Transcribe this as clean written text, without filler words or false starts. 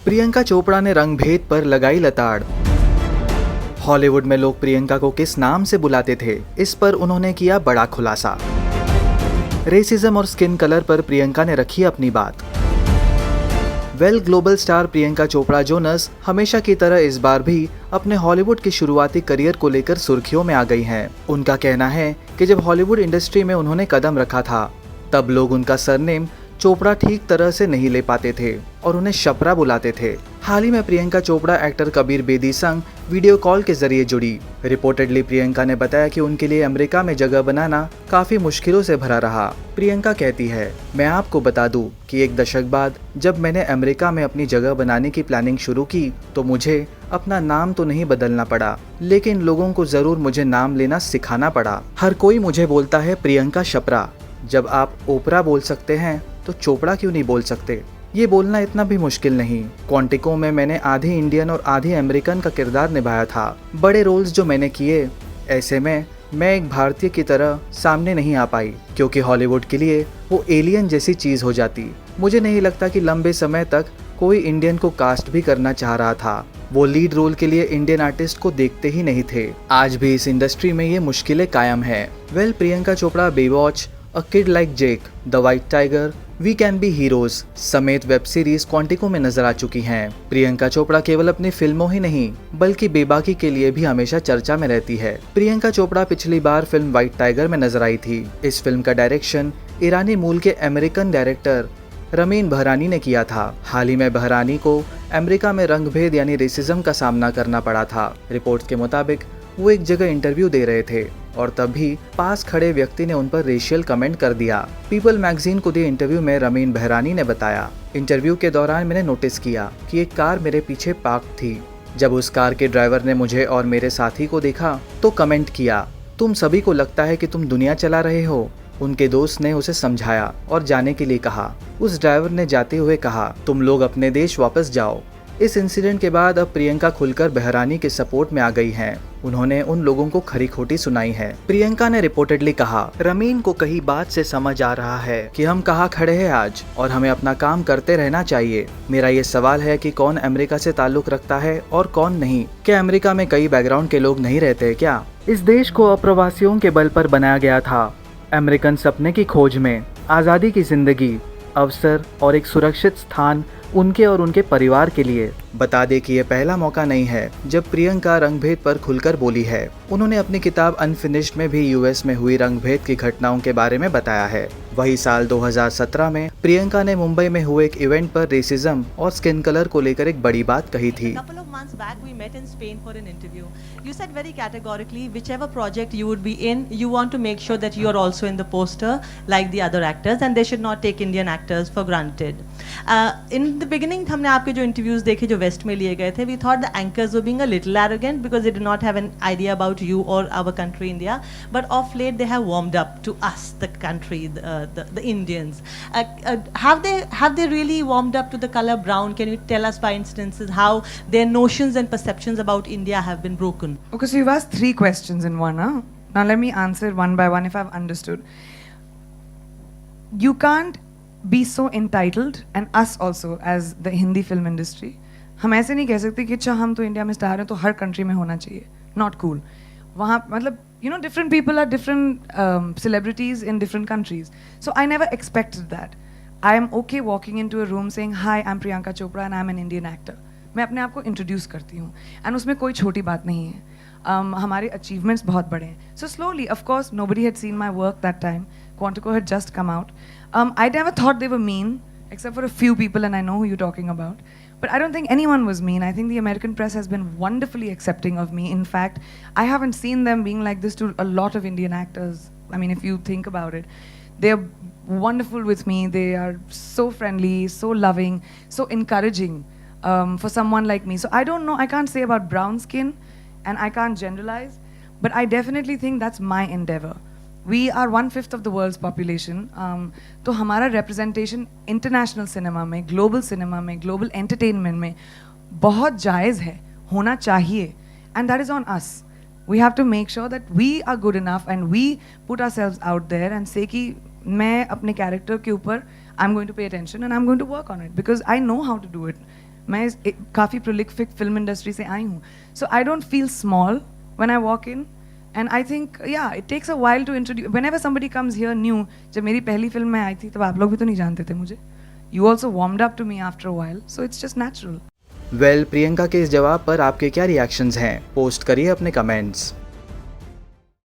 प्रियंका चोपड़ा ने रंगभेद पर लगाई लताड़। हॉलीवुड में लोग प्रियंका को किस नाम से बुलाते थे, इस पर उन्होंने किया बड़ा खुलासा। रेसिज्म और स्किन कलर पर प्रियंका ने रखी अपनी बात। Global star Priyanka Chopra Jonas हमेशा की तरह इस बार भी अपने हॉलीवुड की शुरुआती करियर को लेकर सुर्खियों में आ गई हैं। उनका कहना है कि जब हॉलीवुड इंडस्ट्री में उन्होंने कदम रखा था, तब लोग उनका सरनेम चोपड़ा ठीक तरह से नहीं ले पाते थे और उन्हें शपरा बुलाते थे। हाल ही में प्रियंका चोपड़ा एक्टर कबीर बेदी संग वीडियो कॉल के जरिए जुड़ी। रिपोर्टेडली प्रियंका ने बताया कि उनके लिए अमेरिका में जगह बनाना काफी मुश्किलों से भरा रहा। प्रियंका कहती है, मैं आपको बता दूं कि 1 दशक बाद जब मैंने अमेरिका में अपनी जगह बनाने की प्लानिंग शुरू की तो मुझे अपना नाम तो नहीं बदलना पड़ा, लेकिन लोगों को जरूर मुझे नाम लेना सिखाना पड़ा। हर कोई मुझे बोलता है प्रियंका शपरा। जब आप ओपरा बोल सकते हैं तो चोपड़ा क्यों नहीं बोल सकते? ये बोलना इतना भी मुश्किल नहीं। क्वांटिको में मैंने आधी इंडियन और आधी अमेरिकन का किरदार निभाया था। बड़े रोल्स जो मैंने किए, ऐसे में मैं एक भारतीय की तरह सामने नहीं आ पाई, क्योंकि हॉलीवुड के लिए वो एलियन जैसी चीज हो जाती। मुझे नहीं लगता कि लंबे समय तक कोई इंडियन को कास्ट भी करना चाह रहा था। वो लीड रोल के लिए इंडियन आर्टिस्ट को देखते ही नहीं थे। आज भी इस इंडस्ट्री में ये मुश्किलें कायम है। Priyanka Chopra Baywatch, a kid like Jake, the white tiger, we can be heroes समेत वेब सीरीज क्वांटिको में नजर आ चुकी हैं। प्रियंका चोपड़ा केवल अपनी फिल्मों ही नहीं बल्कि बेबाकी के लिए भी हमेशा चर्चा में रहती है। प्रियंका चोपड़ा पिछली बार फिल्म व्हाइट टाइगर में नजर आई थी। इस फिल्म का डायरेक्शन ईरानी मूल के अमेरिकन डायरेक्टर रमीन बहरानी ने किया था। हाल ही में बहरानी को अमेरिका में रंगभेद यानी रेसिज्म का सामना करना पड़ा था। रिपोर्ट्स के मुताबिक वो एक जगह इंटरव्यू दे रहे थे और तभी पास खड़े व्यक्ति ने उन पर रेशियल कमेंट कर दिया। पीपल मैगजीन को दिए इंटरव्यू में रमीन बहरानी ने बताया, इंटरव्यू के दौरान मैंने नोटिस किया कि एक कार मेरे पीछे पार्क थी। जब उस कार के ड्राइवर ने मुझे और मेरे साथी को देखा तो कमेंट किया, तुम सभी को लगता है कि तुम दुनिया चला रहे हो। उनके दोस्त ने उसे समझाया और जाने के लिए कहा। उस ड्राइवर ने जाते हुए कहा, तुम लोग अपने देश वापस जाओ। इस इंसिडेंट के बाद अब प्रियंका खुलकर बहरानी के सपोर्ट में आ गई हैं। उन्होंने उन लोगों को खरी खोटी सुनाई है। प्रियंका ने रिपोर्टेडली कहा, रमीन को कहीं बात से समझ आ रहा है कि हम कहाँ खड़े हैं आज और हमें अपना काम करते रहना चाहिए। मेरा ये सवाल है कि कौन अमेरिका से ताल्लुक रखता है और कौन नहीं। क्या अमेरिका में कई बैकग्राउंड के लोग नहीं रहते क्या? इस देश को अप्रवासियों के बल पर बनाया गया था। अमेरिकन सपने की खोज में आज़ादी की जिंदगी, अवसर और एक सुरक्षित स्थान उनके और उनके परिवार के लिए। बता दें कि यह पहला मौका नहीं है जब प्रियंका रंगभेद पर खुलकर बोली है। उन्होंने अपनी किताब अनफिनिश्ड में भी यूएस में हुई रंगभेद की घटनाओं के बारे में बताया है। वही साल 2017 में प्रियंका ने मुंबई में हुए एक इवेंट पर रेसिज्म और स्किन कलर को लेकर एक बड़ी बात कही थी। Months back we met in Spain for an interview. You said very categorically whichever project you would be in, you want to make sure that you are also in the poster like the other actors and they should not take Indian actors for granted. In the beginning हमने आपके जो interviews देखे जो waste में लिए गए थे, we thought the anchors were being a little arrogant because they did not have an idea about you or our country India, but of late they have warmed up to us, the country, the Indians. Have they really warmed up to the color brown? Can you tell us by instances how their notions and perceptions about India have been broken? Okay, so you've asked 3 questions in one, huh? Now let me answer one by one if I've understood. You can't be so entitled, and us also as the Hindi film industry. हम ऐसे नहीं कह सकते कि अच्छा हम तो India में स्टार हैं तो हर कंट्री में होना चाहिए. Not cool. वहाँ मतलब you know different people are different celebrities in different countries. So I never expected that. I am okay walking into a room saying hi, I'm Priyanka Chopra and I'm an Indian actor. मैं अपने आप को introduce करती हूँ and उसमें कोई छोटी बात नहीं है. हमारे अचीवमेंट्स बहुत बड़े हैं. So slowly of course nobody had seen my work that time. Quantico had just come out. I never thought they were mean except for a few people and I know who you're talking about. But I don't think anyone was mean. I think the American press has been wonderfully accepting of me. In fact, I haven't seen them being like this to a lot of Indian actors. I mean, if you think about it. They're wonderful with me. They are so friendly, so loving, so encouraging. For someone like me. So I don't know, I can't say about brown skin and I can't generalize, but I definitely think that's my endeavor. We are 1/5 of the world's population. तो हमारा representation international cinema में, global cinema में, global entertainment में बहुत जायज़ है, होना चाहिए, and that is on us. We have to make sure that we are good enough and we put ourselves out there and say कि मैं अपने character के ऊपर I'm going to pay attention and I'm going to work on it because I know how to do it. मैं काफ़ी prolific film industry से आई हूँ, so I don't feel small when I walk in, and I think yeah it takes a while to introduce whenever somebody comes here new. जब मेरी पहली film में आई थी तब आप लोग भी तो नहीं जानते थे मुझे. You also warmed up to me after a while, so it's just natural. Well, Priyanka के इस जवाब पर आपके क्या रिएक्शंस हैं? पोस्ट करिए अपने कमेंट्स.